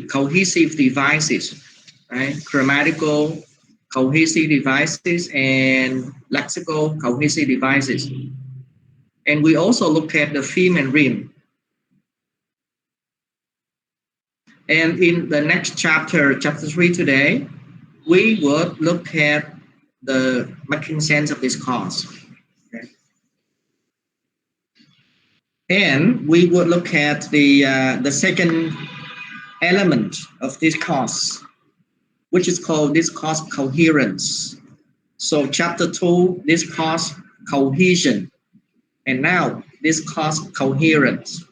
cohesive devices, right? Grammatical cohesive devices and lexical cohesive devices. And we also look at the theme and rhyme. And in the next chapter, chapter 3 today, we would look at the making sense of this course. Okay. And we would look at the second element of this course, which is called discourse coherence. So chapter 2, discourse cohesion. And now discourse coherence.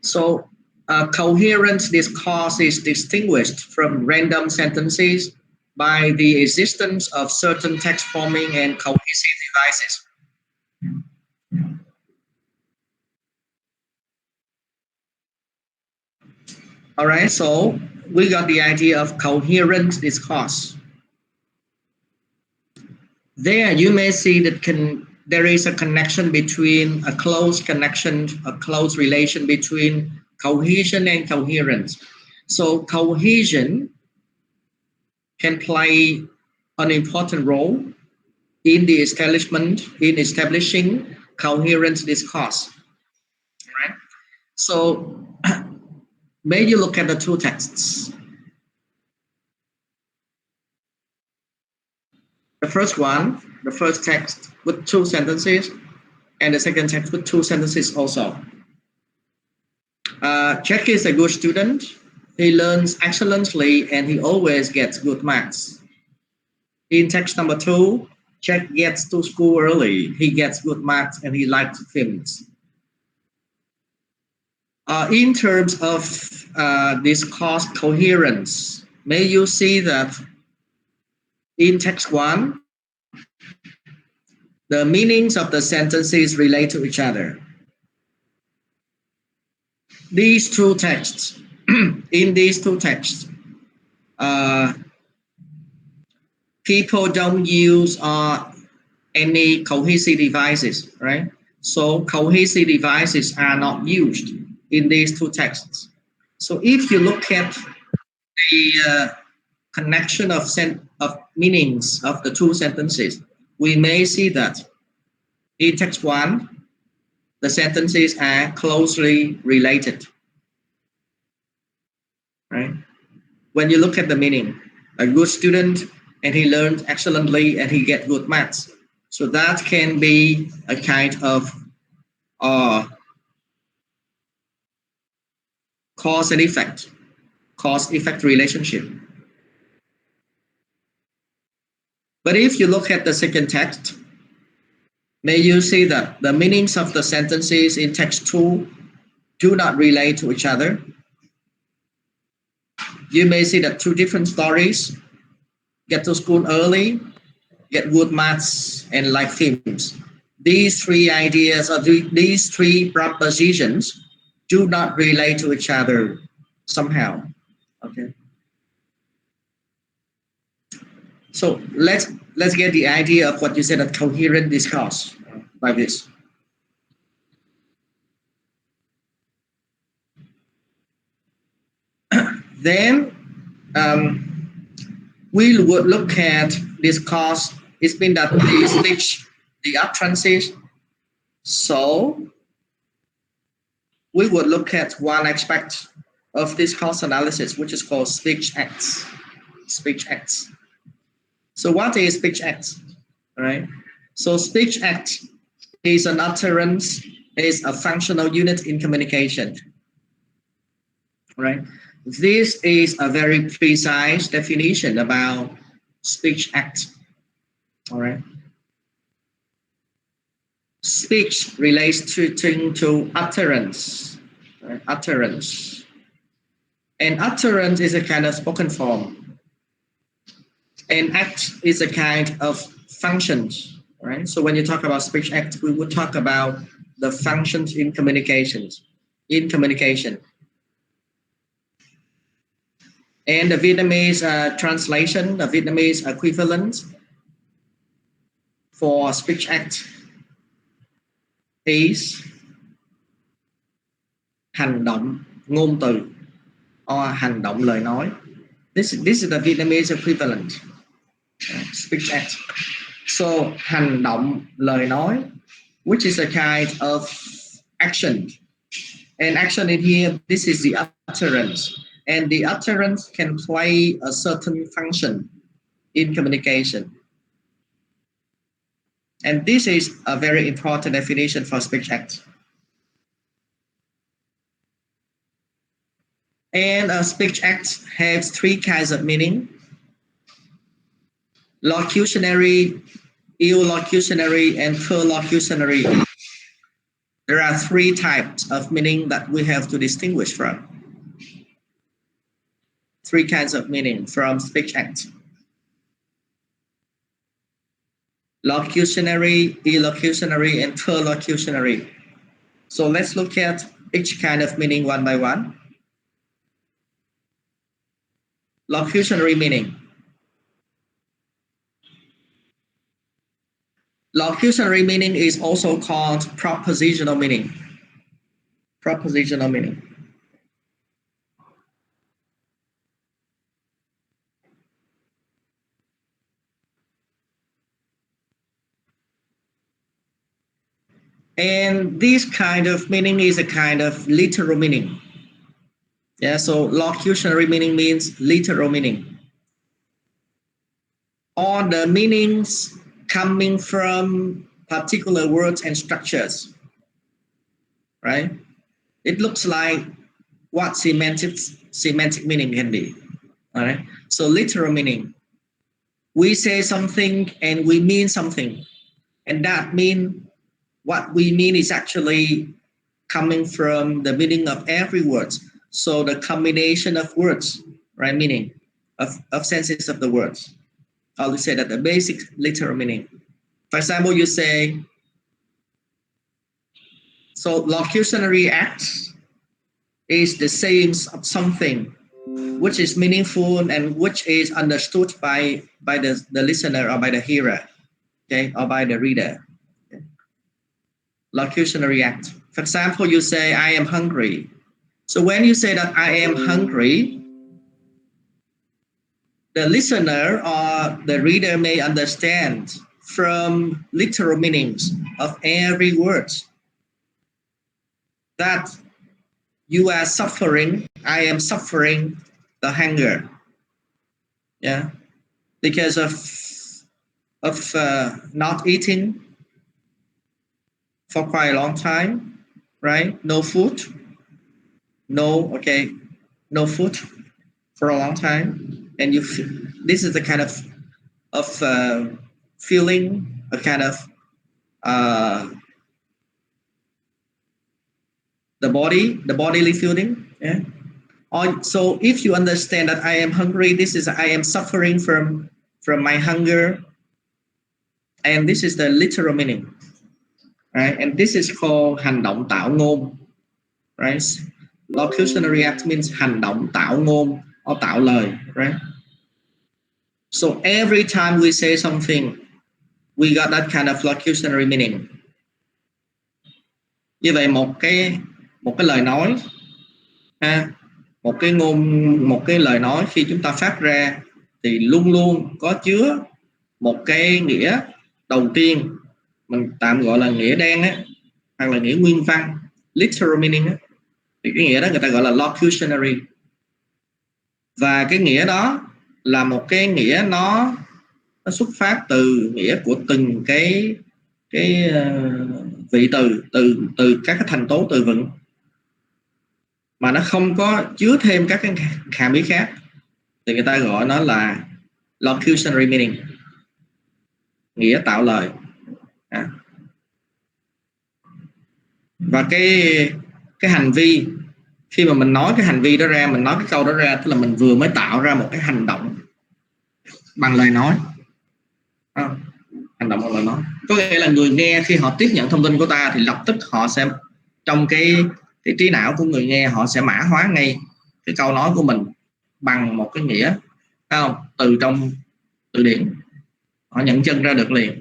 So coherent discourse is distinguished from random sentences by the existence of certain text forming and cohesive devices. All right, so we got the idea of coherent discourse. There you may see that there is a connection between a close relation between cohesion and coherence. So cohesion can play an important role in establishing coherent discourse. All right. So may you look at the two texts. The first text with two sentences, and the second text with two sentences also. Jack is a good student. He learns excellently and he always gets good marks. In text number 2, Jack gets to school early. He gets good marks and he likes films. In terms of discourse coherence, may you see that in text 1, the meanings of the sentences relate to each other. These two texts, in these two texts, people don't use any cohesive devices, right? So cohesive devices are not used in these two texts. So if you look at the connection of meanings of the two sentences, we may see that in text 1, the sentences are closely related, right? When you look at the meaning, a good student and he learned excellently and he get good marks. So that can be a kind of cause-effect relationship. But if you look at the second text, may you see that the meanings of the sentences in text 2 do not relate to each other. You may see that two different stories: get to school early, get good marks, and like films. These three ideas or these three propositions do not relate to each other somehow. Okay. So let's get the idea of what you said, a coherent discourse by this. Then we would look at discourse. It's been that the speech, the utterances. So we would look at one aspect of discourse analysis, which is called speech acts. Speech acts. So what is speech acts? All right. So speech act is an utterance, is a functional unit in communication. All right. This is a very precise definition about speech act. All right. Speech relates to utterance, right? Utterance. And utterance is a kind of spoken form. And act is a kind of functions, right? So when you talk about speech act, we would talk about the functions in communication. And the Vietnamese translation, the Vietnamese equivalent for speech act is hành động ngôn từ or hành động lời nói. This is the Vietnamese equivalent, speech act. So hành động lời nói, which is a kind of action. And action in here, this is the utterance. And the utterance can play a certain function in communication. And this is a very important definition for speech act. And a speech act has three kinds of meaning: locutionary, illocutionary, and perlocutionary. There are three types of meaning that we have to distinguish from. Three kinds of meaning from speech act: locutionary, illocutionary, and perlocutionary. So let's look at each kind of meaning one by one. Locutionary meaning. Locutionary meaning is also called propositional meaning. Propositional meaning. And this kind of meaning is a kind of literal meaning. Yeah, so locutionary meaning means literal meaning. All the meanings coming from particular words and structures, right? It looks like what semantic meaning can be. All right. So literal meaning, we say something and we mean something, and that mean what we mean is actually coming from the meaning of every word. So the combination of words, right? Meaning of senses of the words. I would say that the basic literal meaning. For example, you say, so locutionary acts is the saying of something which is meaningful and which is understood by the listener or by the hearer, okay, or by the reader. Okay. Locutionary act. For example, you say, I am hungry. So when you say that I am hungry, the listener or the reader may understand from literal meanings of every word that you are suffering, I am suffering the hunger. Yeah, because of not eating for quite a long time, right? No food, no food for a long time, and you feel, this is the kind of feeling, a kind of the bodily feeling. Yeah. So if you understand that I am hungry, this is I am suffering from my hunger, and this is the literal meaning, right? And this is called hành động tạo ngôn, right? Locutionary act means hành động tạo ngôn or tạo lời, right? So every time we say something, we got that kind of locutionary meaning. Như vậy một cái lời nói ha, một cái lời nói khi chúng ta phát ra thì luôn luôn có chứa một cái nghĩa đầu tiên, mình tạm gọi là nghĩa đen á, hoặc là nghĩa nguyên văn, literal meaning á, thì cái nghĩa đó người ta gọi là locutionary. Và cái nghĩa đó là một cái nghĩa nó xuất phát từ nghĩa của từng cái vị từ các cái thành tố từ vựng, mà nó không có chứa thêm các cái hàm ý khác, thì người ta gọi nó là locutionary meaning, nghĩa tạo lời. Và cái hành vi, khi mà mình nói cái hành vi đó ra, mình nói cái câu đó ra, tức là mình vừa mới tạo ra một cái hành động bằng lời nói. Hành động bằng lời nói có nghĩa là người nghe khi họ tiếp nhận thông tin của ta thì lập tức họ sẽ, trong cái trí não của người nghe, họ sẽ mã hóa ngay cái câu nói của mình bằng một cái nghĩa, phải không, từ trong từ điển, họ nhận chân ra được liền.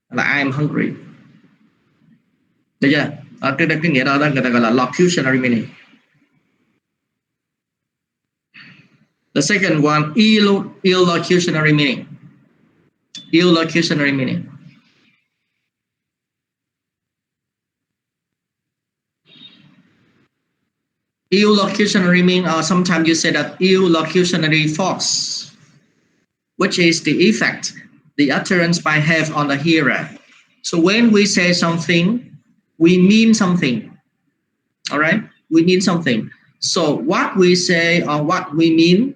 Là I am hungry. được chưa? Cái nghĩa đó người ta gọi là locutionary meaning. The second one, illocutionary meaning. Illocutionary meaning. Illocutionary meaning, or sometimes you say that illocutionary force, which is the effect the utterance might have on the hearer. So when we say something, we mean something. All right, we mean something. So what we say or what we mean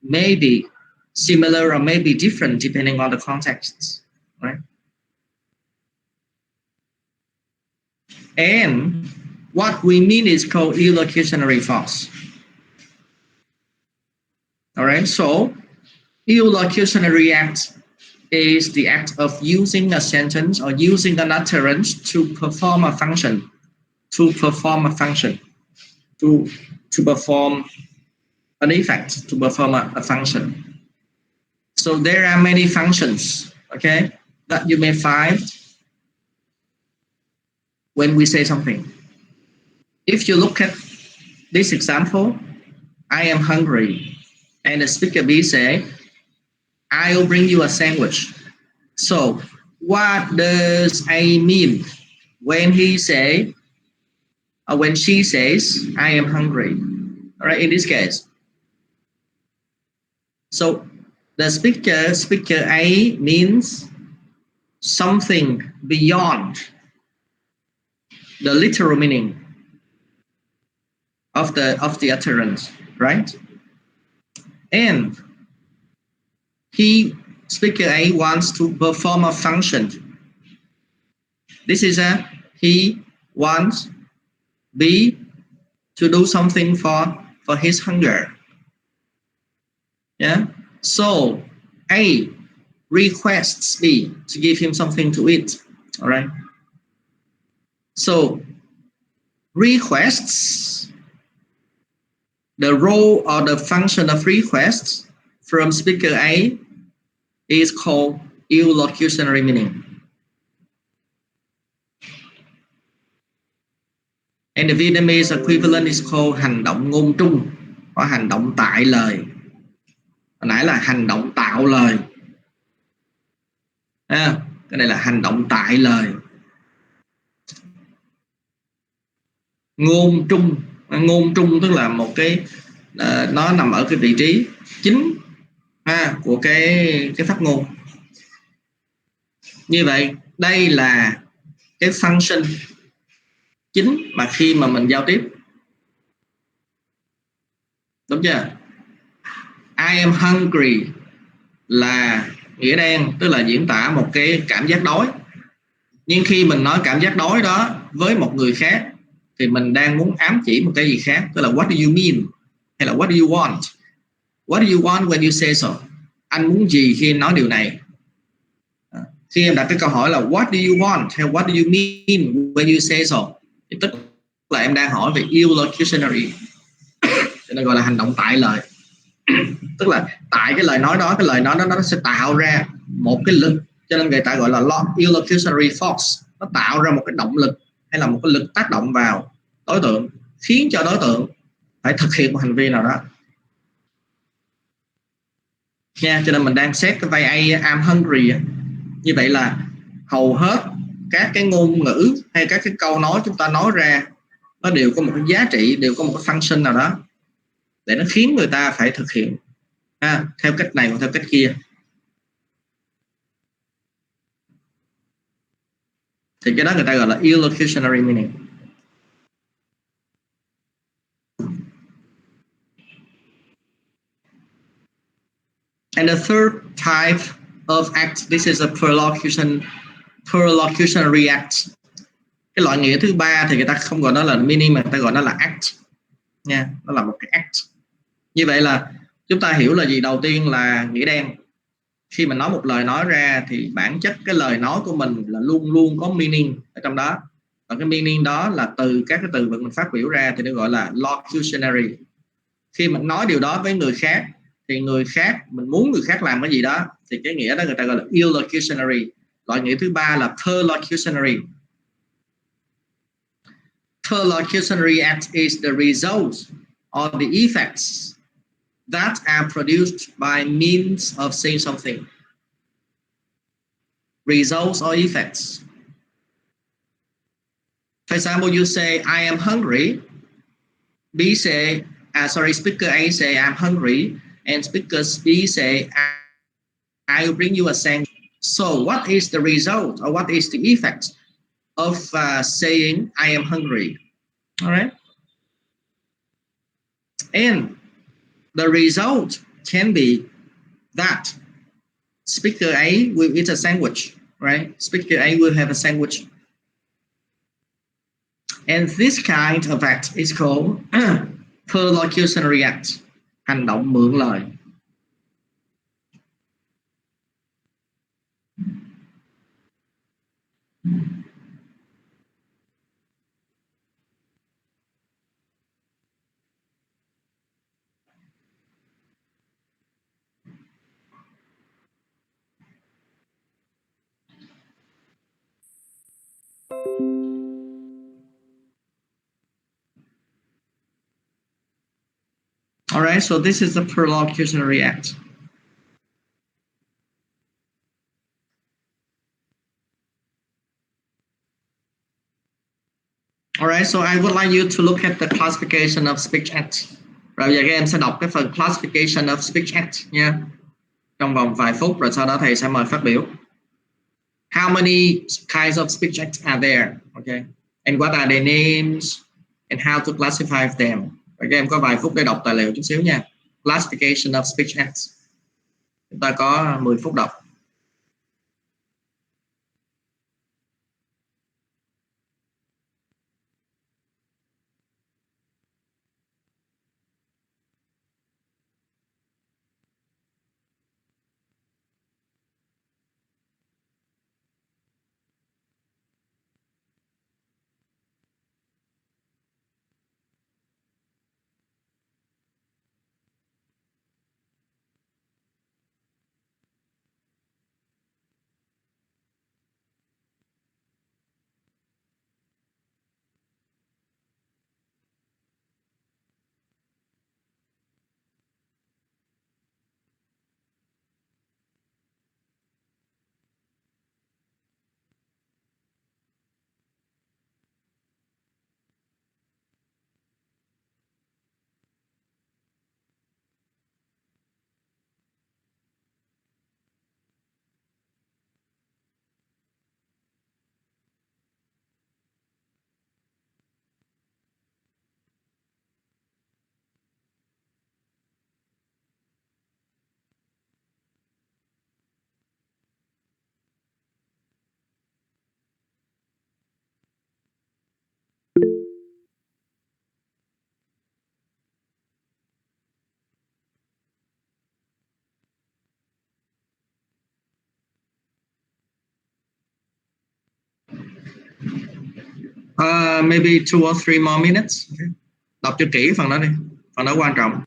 may be similar or may be different depending on the context, right? And what we mean is called illocutionary force. All right, so illocutionary act is the act of using a sentence or using an utterance to perform a function, to perform an effect, to perform a function. So there are many functions, okay, that you may find when we say something. If you look at this example, I am hungry, and the speaker B say, I'll bring you a sandwich. So what does A mean when he say, or when she says, I am hungry? All right, in this case. So the speaker A means something beyond the literal meaning of the utterance, right? And speaker A wants to perform a function. This is he wants B to do something for his hunger. Yeah. So A requests B to give him something to eat. All right. So requests, the role or the function of requests from speaker A is called illocutionary meaning. And the Vietnamese equivalent is called hành động ngôn trung hoặc hành động tại lời. Hồi nãy là hành động tạo lời. Cái này là hành động tại lời. Ngôn trung tức là một cái nó nằm ở cái vị trí chính của cái phát ngôn. Như vậy đây là cái function chính mà khi mà mình giao tiếp, đúng chưa? I am hungry là nghĩa đen, tức là diễn tả một cái cảm giác đói. Nhưng khi mình nói cảm giác đói đó với một người khác thì mình đang muốn ám chỉ một cái gì khác, tức là what do you mean hay là what do you want? What do you want when you say so? Anh muốn gì khi nói điều này? Khi em đặt cái câu hỏi là what do you want hay what do you mean when you say so, thì tức là em đang hỏi về illocutionary, cho nên gọi là hành động tại lời. Tức là tại cái lời nói đó, cái lời nói đó nó sẽ tạo ra một cái lực, cho nên người ta gọi là illocutionary force. Nó tạo ra một cái động lực hay là một cái lực tác động vào đối tượng, khiến cho đối tượng phải thực hiện một hành vi nào đó nha. Cho nên mình đang xét cái vai I'm hungry. Như vậy là hầu hết các cái ngôn ngữ hay các cái câu nói chúng ta nói ra nó đều có một cái giá trị, đều có một cái function nào đó để nó khiến người ta phải thực hiện theo cách này hoặc theo cách kia. Thì cái đó người ta gọi là illocutionary meaning. And the third type of act, this is a perlocutionary act. Cái loại nghĩa thứ ba thì người ta không gọi nó là meaning mà người ta gọi nó là act nha, nó là một cái act. Như vậy là chúng ta hiểu là gì? Đầu tiên là nghĩa đen. Khi mình nói một lời nói ra thì bản chất cái lời nói của mình là luôn luôn có meaning ở trong đó, và cái meaning đó là từ các cái từ vựng mình phát biểu ra thì nó gọi là locutionary. Khi mình nói điều đó với người khác thì người khác, mình muốn người khác làm cái gì đó thì cái nghĩa đó người ta gọi là illocutionary. Loại nghĩa thứ ba là perlocutionary. Perlocutionary act is the result or the effects that are produced by means of saying something. Results or effects. For example, you say, I am hungry. B say, speaker A say, I'm hungry. And speaker B say, I will bring you a sandwich. So what is the result or what is the effect of saying, I am hungry? All right. And the result can be that speaker A will eat a sandwich, right? Speaker A will have a sandwich. And this kind of act is called perlocutionary act, hành động mượn lời. All right, so this is the perlocutionary act. All right, so I would like you to look at the classification of speech acts. Rồi giờ các em sẽ đọc cái phần classification of speech act nha. Trong vòng vài phút rồi sau đó thầy sẽ mời phát biểu. How many kinds of speech acts are there? Okay. And what are their names? And how to classify them? Rồi các em có vài phút để đọc tài liệu chút xíu nha. Classification of speech acts. Chúng ta có 10 phút đọc. Maybe 2 or 3 more minutes. Okay. Đọc cho kỹ phần đó đi. Phần đó quan trọng.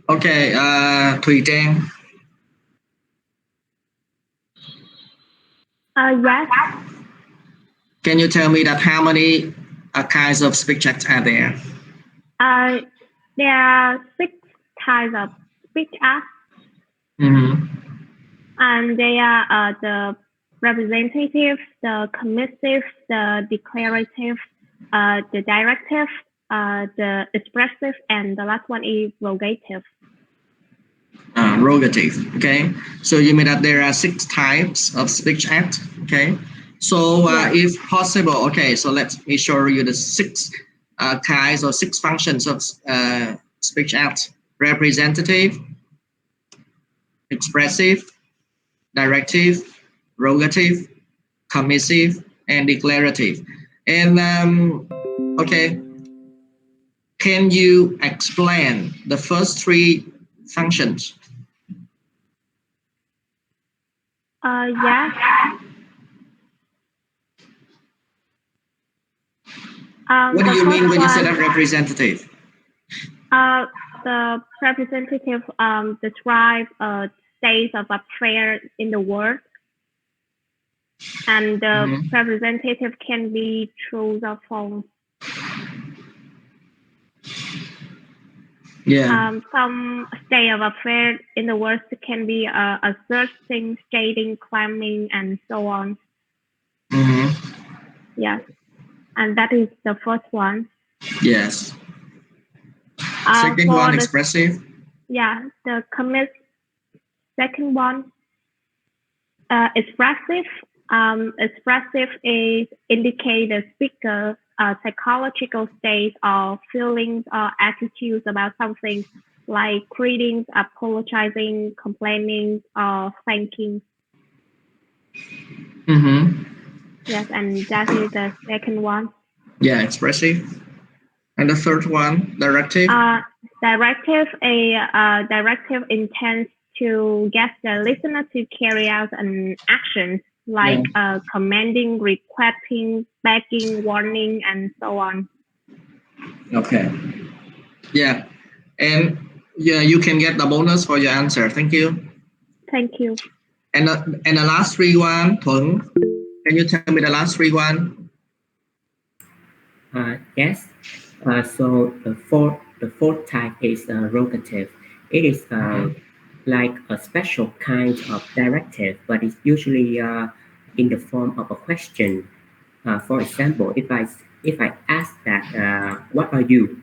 Okay, Thùy Trang, Yes. can you tell me that how many kinds of speech acts are there? There are 6 types of speech acts, Mm-hmm. and they are the representative, the commissive, the declarative, the directive, the expressive, and the last one is rogative. Rogative. Okay, so you mean that there are 6 types of speech act. Okay, so Yes. if possible, okay, so let me show you the 6 kinds or 6 functions of speech act: representative, expressive, directive, rogative, commissive, and declarative. And okay, can you explain the first 3 functions? Yes. What do The you mean first when you say one, that representative? the representative describe states of affairs in the world, and the representative can be true or false. Yeah. Some state of affairs in the world can be asserting, stating, claiming, and so on. Yes, and that is the first one. Yes. Second For one, the expressive. the second one, expressive. Expressive is indicate the speaker psychological state or feelings or attitudes about something, like greetings, apologizing, complaining, or thanking. Yes, and that is the second one. Yeah, expressive. And the third one, directive. Directive directive intends to get the listener to carry out an action, like commanding, requesting, begging, warning, and so on. Okay. Yeah. And yeah, you can get the bonus for your answer. Thank you. Thank you. And the last 3 one, Thuận, can you tell me the last 3 one? Yes. So the fourth type is rogative. It is like a special kind of directive, but it's usually in the form of a question. For example, if I ask that, what are you?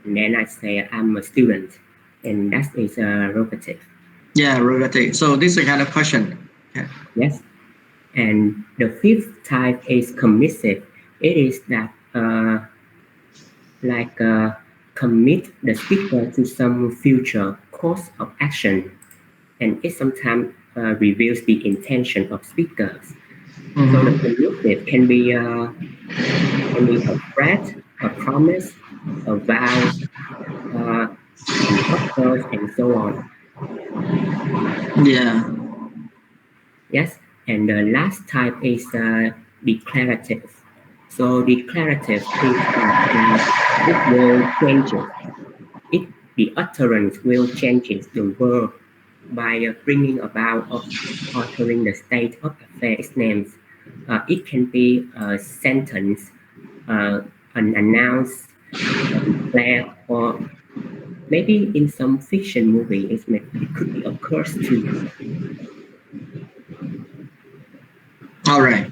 And then I say I'm a student, and that is rogative. Yeah, rogative. So this is a kind of question. Okay. Yes. And the fifth type is commissive. It is that commit the speaker to some future course of action, and it sometimes reveals the intention of speakers. So the committed can be a threat, a promise, a vow, an offer, and so on. Yeah. Yes, and the last type is declarative. So declarative is that it will change it. The utterance will change the word by bringing about or altering the state of affairs names. It can be a sentence, an announce, a declare, or maybe in some fiction movie, it could be a curse too. All right.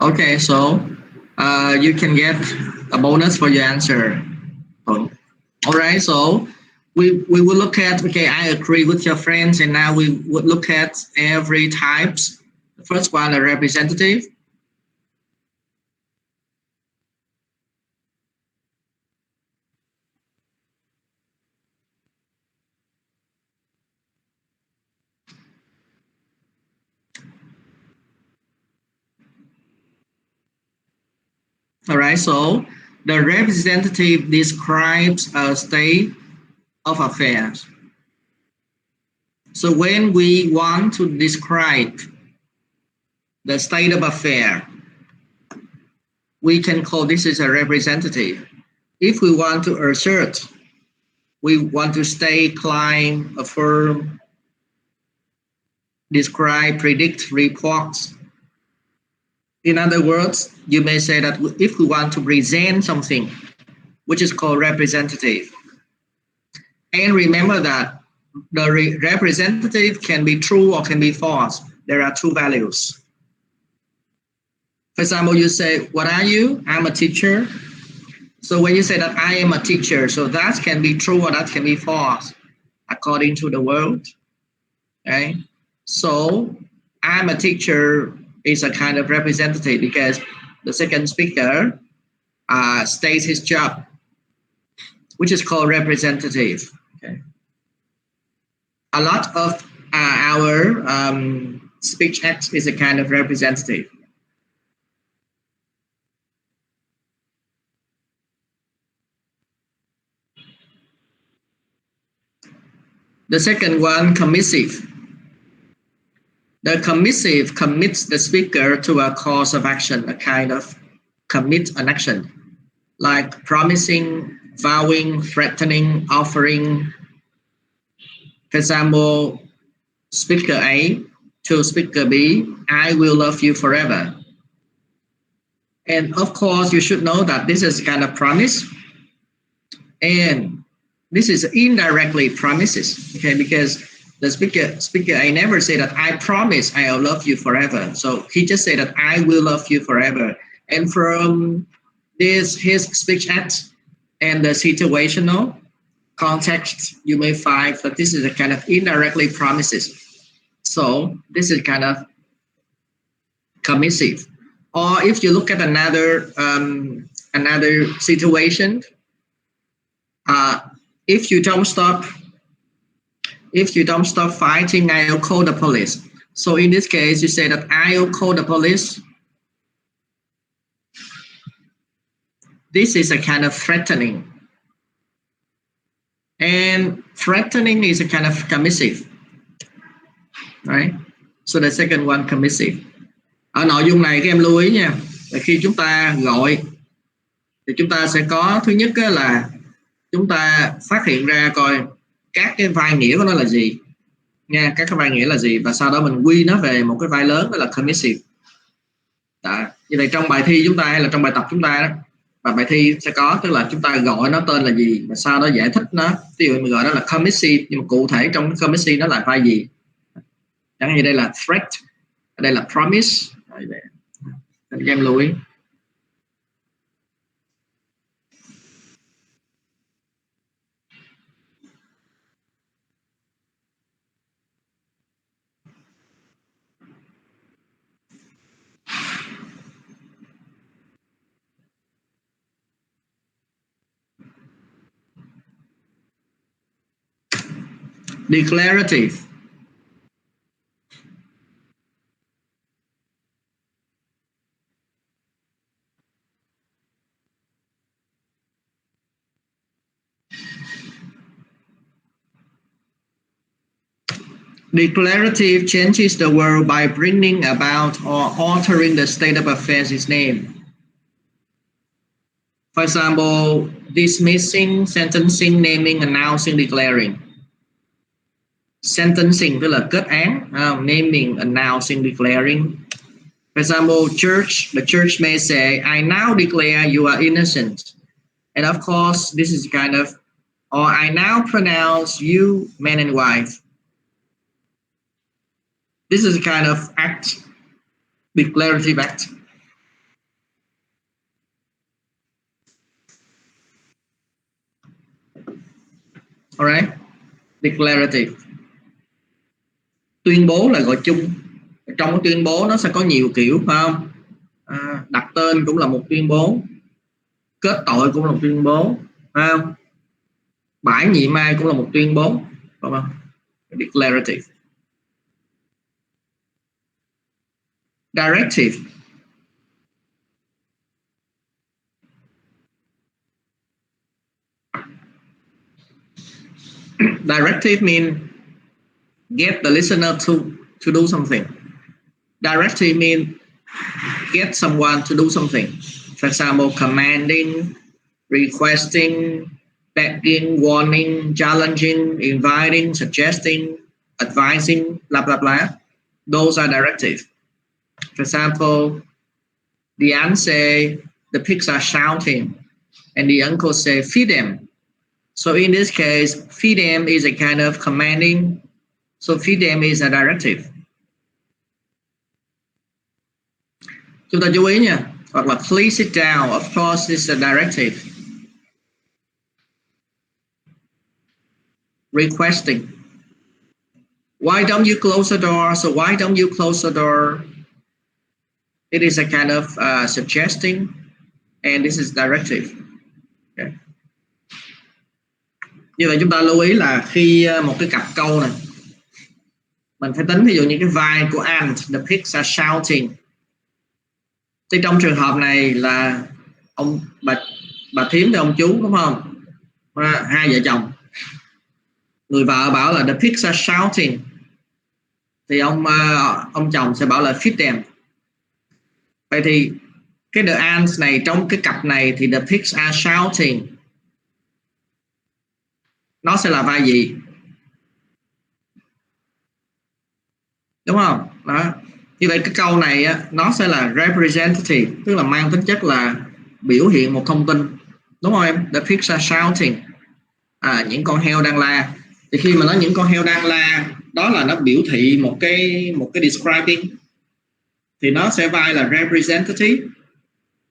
Okay, so you can get a bonus for your answer. All right, so we will look at, okay, I agree with your friends, and now we would look at every types. The first one, a representative. All right, so the representative describes a state of affairs. So when we want to describe the state of affair, we can call this as a representative. If we want to assert, we want to state, claim, affirm, describe, predict, report. In other words, you may say that if we want to present something, which is called representative. And remember that the representative can be true or can be false. There are two values. For example, you say, what are you? I'm a teacher. So when you say that I am a teacher, so that can be true or that can be false according to the world. Okay? So I'm a teacher is a kind of representative because the second speaker states his job, which is called representative. Okay. A lot of our speech act is a kind of representative. The second one, commissive. The commissive commits the speaker to a course of action, a kind of commit an action, like promising, vowing, threatening, offering. For example, speaker A to speaker B, I will love you forever. And of course, you should know that this is kind of promise. And this is indirectly promises, okay? Because the speaker I never say that I promise I'll love you forever. So he just said that I will love you forever. And from this his speech act and the situational context, you may find that this is a kind of indirectly promises. So this is kind of commissive. Or if you look at another situation, if you don't stop fighting, I'll call the police. So in this case, you say that I'll call the police. This is a kind of threatening. And threatening is a kind of commissive. Right? So the second one, commissive. Ở nội dung này các em lưu ý nha. Là khi chúng ta gọi thì chúng ta sẽ có thứ nhất là chúng ta phát hiện ra coi các cái vai nghĩa của nó là gì nha, các cái vai nghĩa là gì, và sau đó mình quy nó về một cái vai lớn, đó là commissive. Đó. Như vậy trong bài thi chúng ta hay là trong bài tập chúng ta đó, và bài thi sẽ có, tức là chúng ta gọi nó tên là gì và sau đó giải thích nó. Ví dụ mình gọi nó là commissive, nhưng mà cụ thể trong cái commissive nó là vai gì. Chẳng hạn như đây là threat, ở đây là promise. Các em lưu ý. Declarative. Declarative changes the world by bringing about or altering the state of affairs' name. For example, dismissing, sentencing, naming, announcing, declaring. Sentencing tức là kết án, naming, announcing, declaring. For example, the church may say, I now declare you are innocent. And of course, this is kind of, or I now pronounce you man and wife. This is a kind of act, declarative act. All right, declarative. Tuyên bố là gọi chung. Trong cái tuyên bố nó sẽ có nhiều kiểu, phải không? Đặt tên cũng là một tuyên bố, kết tội cũng là một tuyên bố, phải không? Bãi nhiệm ai cũng là một tuyên bố, phải không? Declarative. Directive. Directive means get the listener to do something. Directive means get someone to do something. For example, commanding, requesting, begging, warning, challenging, inviting, suggesting, advising, blah, blah, blah. Those are directive. For example, the aunt say, the pigs are shouting, and the uncle say, feed them. So in this case, feed them is a kind of commanding. So feed them is a directive. Chúng ta chú ý nha. Hoặc là please sit down, of course is a directive. Requesting. Why don't you close the door? So why don't you close the door? It is a kind of suggesting, and this is directive. Okay. Như vậy chúng ta lưu ý là khi một cái cặp câu này mình phải tính ví dụ như cái vai của aunt, the pigs are shouting. Thì trong trường hợp này là ông bà thím với ông chú đúng không? Hai vợ chồng. Người vợ bảo là the pigs are shouting. Thì ông chồng sẽ bảo là feed them. Vậy thì cái the aunt này trong cái cặp này thì the pigs are shouting. Nó sẽ là vai gì? Đúng không? Đó. Như vậy cái câu này á, nó sẽ là representative, tức là mang tính chất là biểu hiện một thông tin. Đúng không em? The pigs are shouting. Những con heo đang la. Thì khi mà nói những con heo đang la, đó là nó biểu thị một cái describing. Thì nó sẽ vai là representative.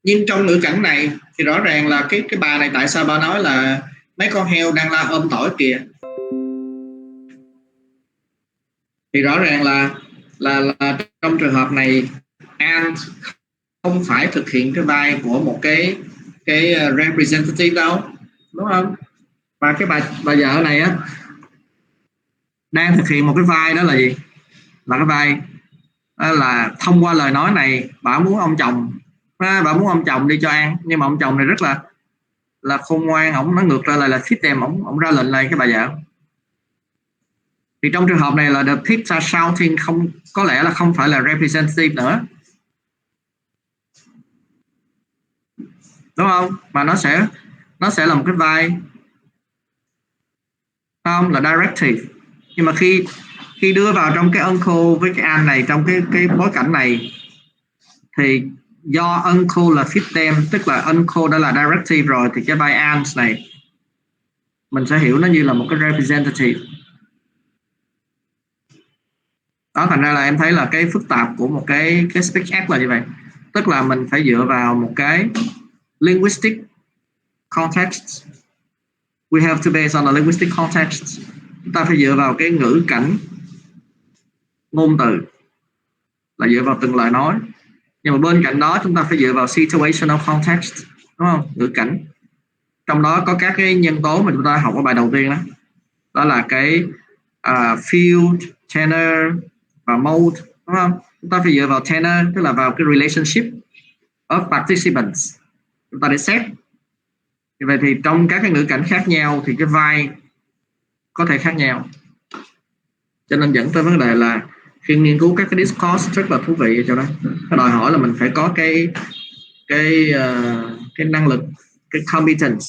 Nhưng trong ngữ cảnh này thì rõ ràng là cái bà này tại sao bà nói là mấy con heo đang la ôm tỏi kìa. Thì rõ ràng là trong trường hợp này aunt không phải thực hiện cái vai của một cái representative đâu, đúng không? Và cái bà vợ này á đang thực hiện một cái vai, đó là gì? Là cái vai là thông qua lời nói này bà muốn ông chồng đi cho ăn, nhưng mà ông chồng này rất là khôn ngoan, ổng nói ngược lại là feed them, ổng ra lệnh này cái bà vợ. Thì trong trường hợp này là the pigs are shouting không có lẽ là không phải là representative nữa, đúng không? Mà nó sẽ là một cái vai không là directive. Nhưng mà khi đưa vào trong cái uncle với cái aunt này trong cái bối cảnh này thì do uncle là feed them, tức là uncle đã là directive rồi, thì cái vai aunt này mình sẽ hiểu nó như là một cái representative. Đó, thành ra là em thấy là cái phức tạp của một cái speech act là như vậy. Tức là mình phải dựa vào một cái linguistic context. We have to base on a linguistic context. Chúng ta phải dựa vào cái ngữ cảnh ngôn từ, là dựa vào từng lời nói. Nhưng mà bên cạnh đó chúng ta phải dựa vào situational context, đúng không? Ngữ cảnh. Trong đó có các cái nhân tố mà chúng ta học ở bài đầu tiên đó. Đó là cái field, tenor và mode, đúng không? Chúng ta phải dựa vào tenor, tức là vào cái relationship of participants. Chúng ta để xét. Như vậy thì trong các cái ngữ cảnh khác nhau thì cái vai có thể khác nhau. Cho nên dẫn tới vấn đề là khi nghiên cứu các cái discourse rất là thú vị ở chỗ đó. Nó đòi hỏi là mình phải có cái năng lực, cái competence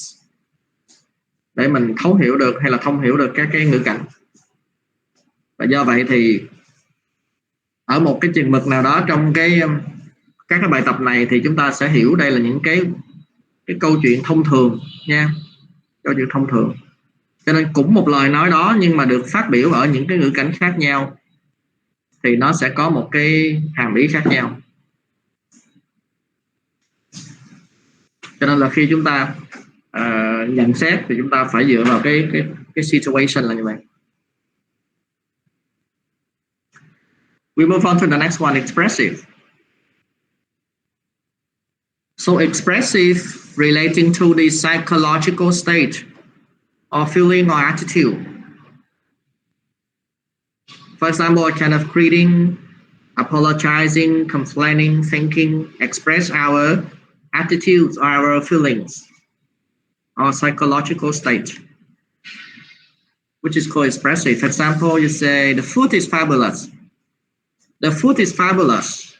để mình thấu hiểu được hay là thông hiểu được các cái ngữ cảnh. Và do vậy thì ở một cái chừng mực nào đó trong các cái bài tập này thì chúng ta sẽ hiểu đây là những cái câu chuyện thông thường nha, câu chuyện thông thường. Cho nên cũng một lời nói đó nhưng mà được phát biểu ở những cái ngữ cảnh khác nhau thì nó sẽ có một cái hàm ý khác nhau. Cho nên là khi chúng ta nhận xét thì chúng ta phải dựa vào cái situation là như vậy. We move on to the next one, expressive. So expressive relating to the psychological state or feeling or attitude. For example, a kind of greeting, apologizing, complaining, thinking, express our attitudes or our feelings, our psychological state, which is called expressive. For example, you say, the food is fabulous. The food is fabulous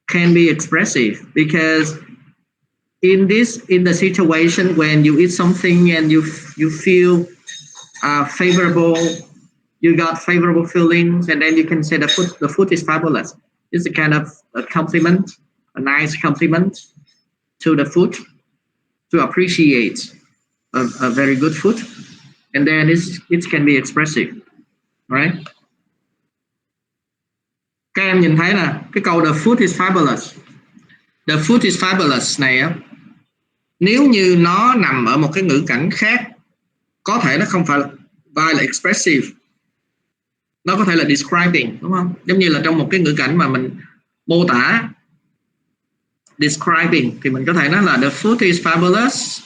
can be expressive because in the situation when you eat something and you feel favorable, you got favorable feelings, and then you can say the food is fabulous. It's a kind of a compliment, a nice compliment to the food, to appreciate a very good food, and then it can be expressive, right? Các em nhìn thấy nè, cái câu the food is fabulous, the food is fabulous này á, nếu như nó nằm ở một cái ngữ cảnh khác, có thể nó không phải là expressive, nó có thể là describing, đúng không? Giống như là trong một cái ngữ cảnh mà mình mô tả describing thì mình có thể nói là the food is fabulous,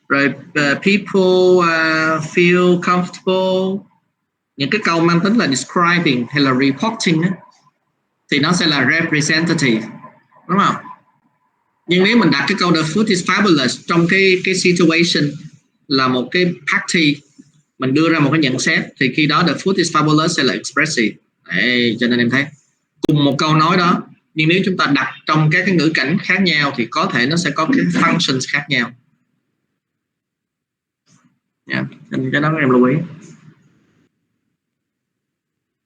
rồi people feel comfortable. Những cái câu mang tính là describing hay là reporting á, thì nó sẽ là representative, đúng không? Nhưng nếu mình đặt cái câu the food is fabulous trong cái situation là một cái party, mình đưa ra một cái nhận xét, thì khi đó the food is fabulous sẽ là expressive. Đấy, cho nên em thấy cùng một câu nói đó, nhưng nếu chúng ta đặt trong các cái ngữ cảnh khác nhau thì có thể nó sẽ có cái functions khác nhau. Yeah, cái đó các em lưu ý.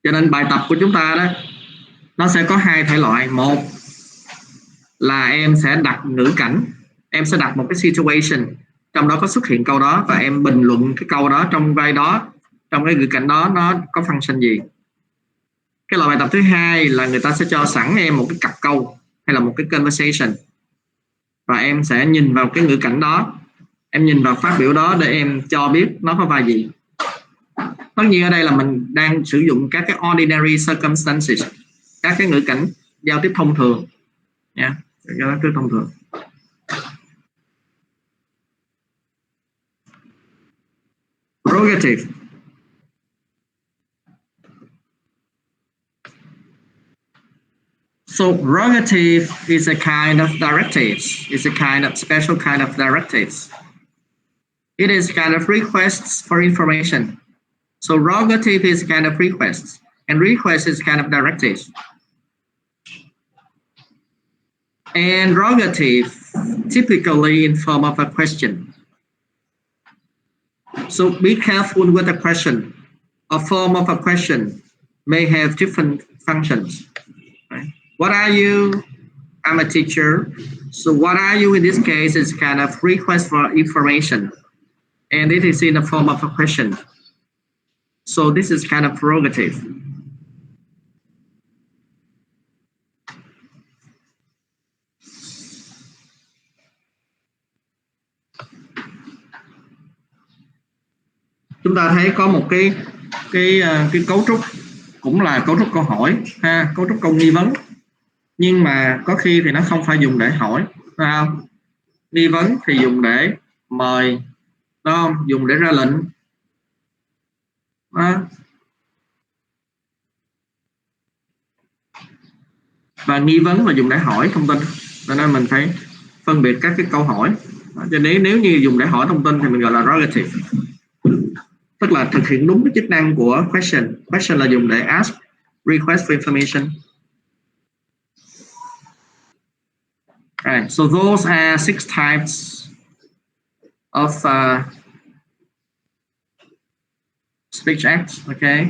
Cho nên bài tập của chúng ta đó, nó sẽ có hai thể loại. Một là em sẽ đặt ngữ cảnh, em sẽ đặt một cái situation, trong đó có xuất hiện câu đó, và em bình luận cái câu đó trong vai đó, trong cái ngữ cảnh đó nó có function gì. Cái loại bài tập thứ hai là người ta sẽ cho sẵn em một cái cặp câu hay là một cái conversation, và em sẽ nhìn vào cái ngữ cảnh đó, em nhìn vào phát biểu đó để em cho biết nó có vai gì. Tất nhiên ở đây là mình đang sử dụng các cái ordinary circumstances, các cái ngữ cảnh giao tiếp thông thường nha, giao tiếp thông thường. Prerogative. So prerogative is a kind of directives. It's a kind of special kind of directives. It is kind of requests for information. So prerogative is kind of requests, and request is kind of directives. And prerogative typically in form of a question. So be careful with the question. A form of a question may have different functions. Right? What are you? I'm a teacher. So what are you in this case is kind of request for information, and it is in the form of a question. So this is kind of prerogative. Chúng ta thấy có một cái cấu trúc cũng là cấu trúc câu hỏi ha, cấu trúc câu nghi vấn, nhưng mà có khi thì nó không phải dùng để hỏi, phải không? Nghi vấn thì dùng để mời, đúng không? Dùng để ra lệnh. Đó. Và nghi vấn là dùng để hỏi thông tin, cho nên mình phải phân biệt các cái câu hỏi. Cho nên nếu như dùng để hỏi thông tin thì mình gọi là prerogative, tức là thực hiện đúng cái chức năng của question. Question là dùng để ask, request for information. Right. So those are 6 types of speech acts. Okay.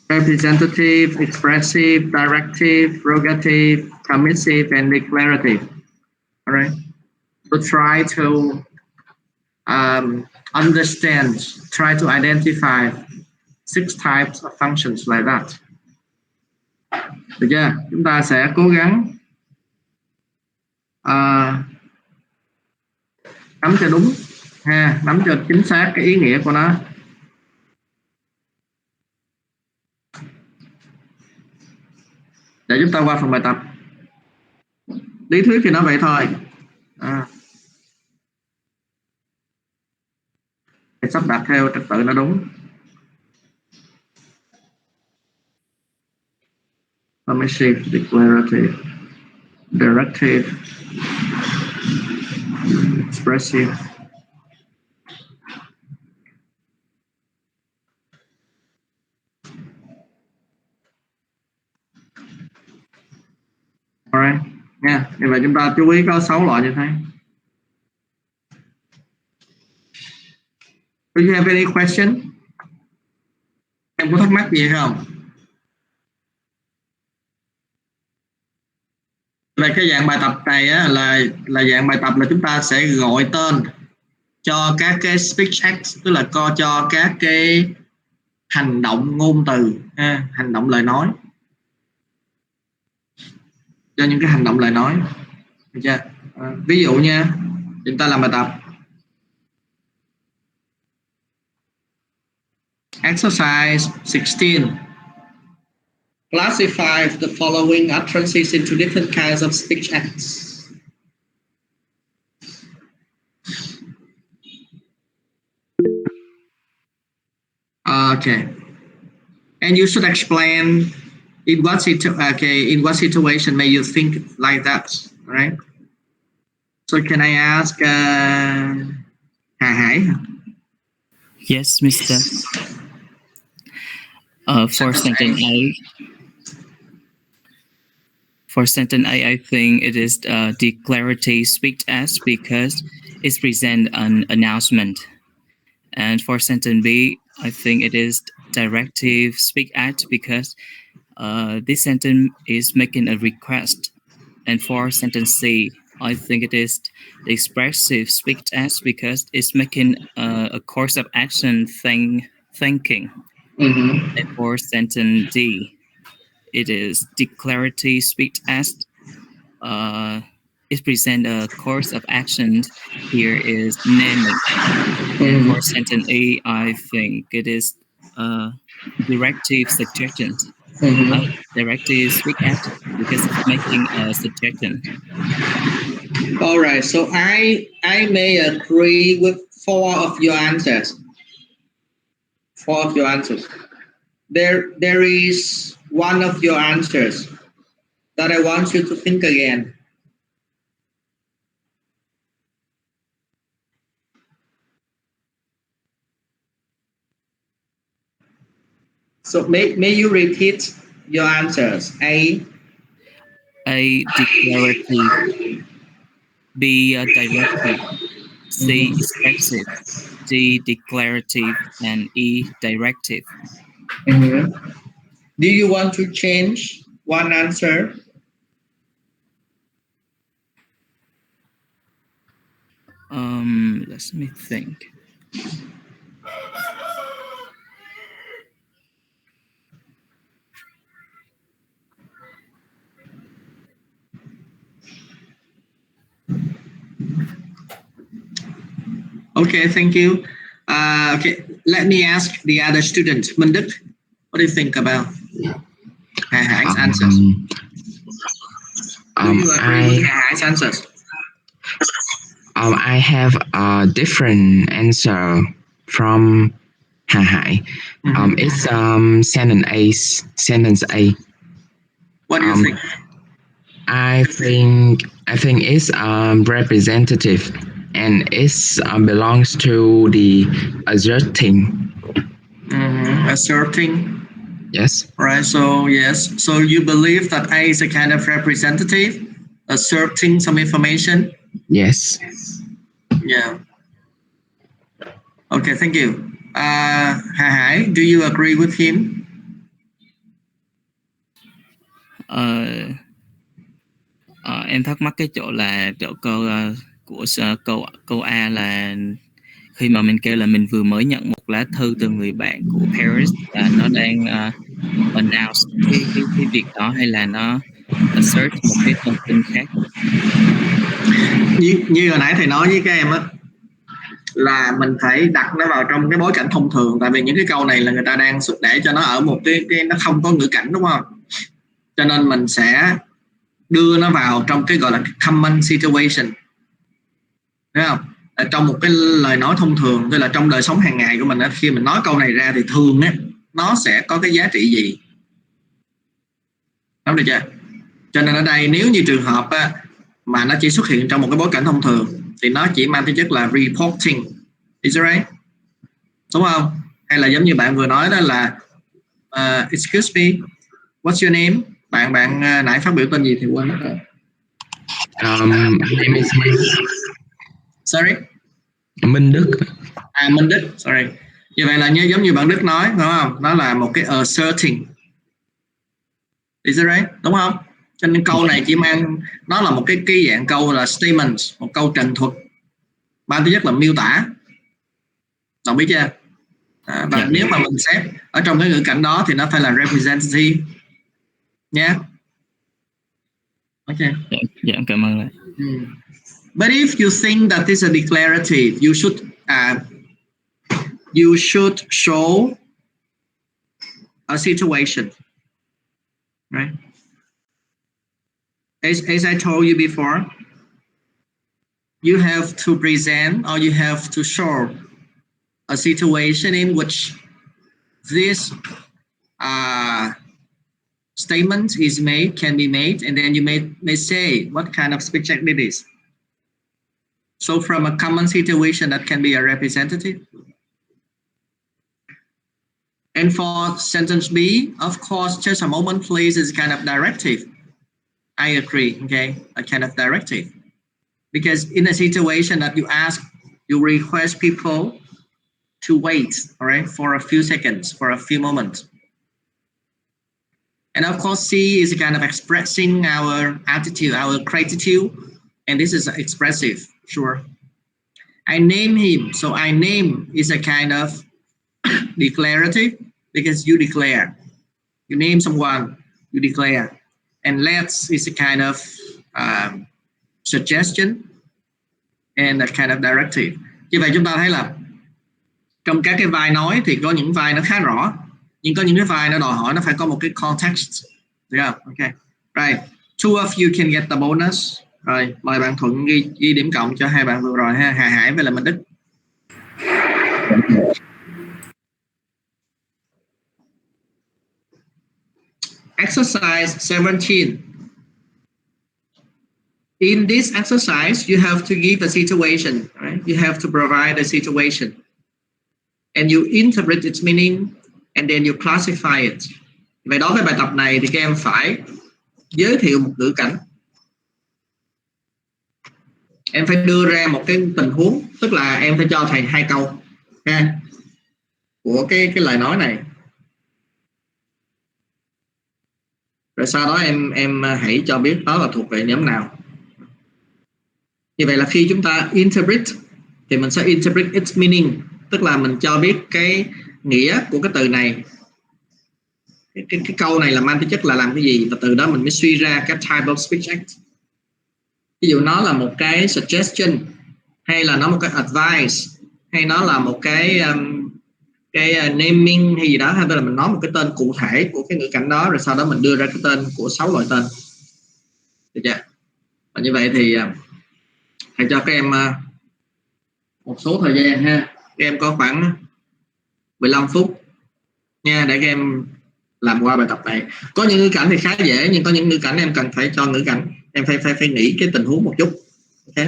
Representative, expressive, directive, prerogative, permissive, and declarative. All right. So try to understand, try to identify 6 types of functions like that. Được chưa? Chúng ta sẽ cố gắng nắm cho đúng ha, nắm cho chính xác cái ý nghĩa của nó. Để chúng ta qua phần bài tập. Lý thuyết thì nó vậy thôi. Phải sắp đặt theo trật tự nó đúng. Permissive, declarative, directive, expressive. All right. Thì vậy chúng ta chú ý có 6 loại như thế. Do you have any question? Em có thắc mắc gì không? Về cái dạng bài tập này á, là dạng bài tập là chúng ta sẽ gọi tên cho các cái speech acts, tức là cho các cái hành động ngôn từ, hành động lời nói, cho những cái hành động lời nói. Được chưa? Ví dụ nha, chúng ta làm bài tập exercise 16. Classify the following utterances into different kinds of speech acts. Okay, and you should explain in what situation may you think like that, right? So can I ask Hà Hải? Yes, Mr. For sentence A. For sentence A, I think it is declarative speech act because it presents an announcement. And for sentence B, I think it is directive speech act because this sentence is making a request. And for sentence C, I think it is the expressive speech act because it's making a course of action thinking. Mm-hmm. And for sentence D, it is declarative speech act. It presents a course of action. Here is naming. And for sentence A, I think it is directive suggestions. Directive speech act because it's making a suggestion. All right, so I may agree with 4 of your answers. 4 of your answers. There is one of your answers that I want you to think again. So may you repeat your answers? A Declarative. B directive. C expressive. D declarative, and E directive. Do you want to change one answer? Let me think. Okay, thank you. Okay, let me ask the other student, Minh Đức. What do you think about Hà Hải answers? Do you agree with Hà Hải answers? I have a different answer from Hà Hải. It's sentence A. What do you think? I think it's representative, and it belongs to the asserting. Asserting. Yes. Right. So yes. So you believe that A is a kind of representative, asserting some information. Yes. Yeah. Okay. Thank you. Hà Hải, do you agree with him? Em thắc mắc cái chỗ là chỗ câu A là khi mà mình kêu là mình vừa mới nhận một lá thư từ người bạn của Paris và nó đang announce cái việc đó, hay là nó assert một cái thông tin khác? Như hồi nãy thầy nói với các em á, là mình phải đặt nó vào trong cái bối cảnh thông thường, tại vì những cái câu này là người ta đang để cho nó ở một cái nó không có ngữ cảnh, đúng không? Cho nên mình sẽ đưa nó vào trong cái gọi là common situation, đúng không? Ở trong một cái lời nói thông thường, tức là trong đời sống hàng ngày của mình á, khi mình nói câu này ra thì thường á nó sẽ có cái giá trị gì, đúng được chưa? Cho nên ở đây nếu như trường hợp á, mà nó chỉ xuất hiện trong một cái bối cảnh thông thường thì nó chỉ mang tính chất là reporting, is that right? Đúng không? Hay là giống như bạn vừa nói đó là excuse me, what's your name? Bạn nãy phát biểu tên gì thì quên mất rồi. My name is Sorry. Minh Đức. Minh Đức, sorry. Như vậy là giống như bạn Đức nói, đúng không? Nó là một cái asserting. Is it right? Đúng không? Cho nên câu này chỉ mang, nó là một cái dạng câu là statement, một câu trần thuật. Mang thứ nhất là miêu tả. Đồng biết chưa? Và nếu mà mình xét ở trong cái ngữ cảnh đó thì nó phải là representative nha. Ok. Dạ, cảm ơn ạ. But if you think that this is a declarative, you should show a situation, right? As I told you before, you have to present or you have to show a situation in which this statement is made, can be made, and then you may say what kind of speech act it is. So from a common situation that can be a representative. And for sentence B, of course, just a moment please is kind of directive. I agree, okay, a kind of directive. Because in a situation that you request people to wait, all right, for a few seconds, for a few moments. And of course, C is kind of expressing our attitude, our gratitude, and this is expressive, sure. I name him, so I name is a kind of declarative because you declare. You name someone, you declare. And let's is a kind of suggestion and a kind of directive. Như vậy chúng ta thấy là trong các cái vai nói thì có những vai nó khá rõ, nhưng có những cái vai nó đòi hỏi nó phải có một cái context. Được không? Ok. Right. Two of you can get the bonus. Rồi, mời bạn Thuận ghi điểm cộng cho hai bạn vừa rồi ha, Hà Hải với là Minh Đức. Exercise 17. In this exercise, you have to give a situation, right? You have to provide a situation. And you interpret its meaning and then you classify it. Vậy đối với bài tập này thì các em phải giới thiệu một ngữ cảnh. Em phải đưa ra một cái tình huống, tức là em phải cho thầy 2 câu ha, của cái lời nói này. Rồi sau đó em hãy cho biết đó là thuộc về nhóm nào. Như vậy là khi chúng ta interpret thì mình sẽ interpret its meaning, tức là mình cho biết cái nghĩa của cái từ này, cái câu này là mang tính chất là làm cái gì, và từ đó mình mới suy ra cái type of speech act. Ví dụ nó là một cái suggestion, hay là nó một cái advice, hay nó là một cái naming hay gì đó, hay tức là mình nói một cái tên cụ thể của cái ngữ cảnh đó, rồi sau đó mình đưa ra cái tên của 6 loại tên. Được chưa? Và như vậy thì hãy cho các em một số thời gian ha. Các em có khoảng 15 phút nha, để các em làm qua bài tập này. Có những ngữ cảnh thì khá dễ, nhưng có những ngữ cảnh em cần phải cho ngữ cảnh, em phải nghĩ cái tình huống một chút. Ok.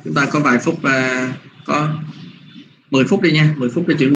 Chúng ta có vài phút, có 10 phút đi nha, 10 phút để chuẩn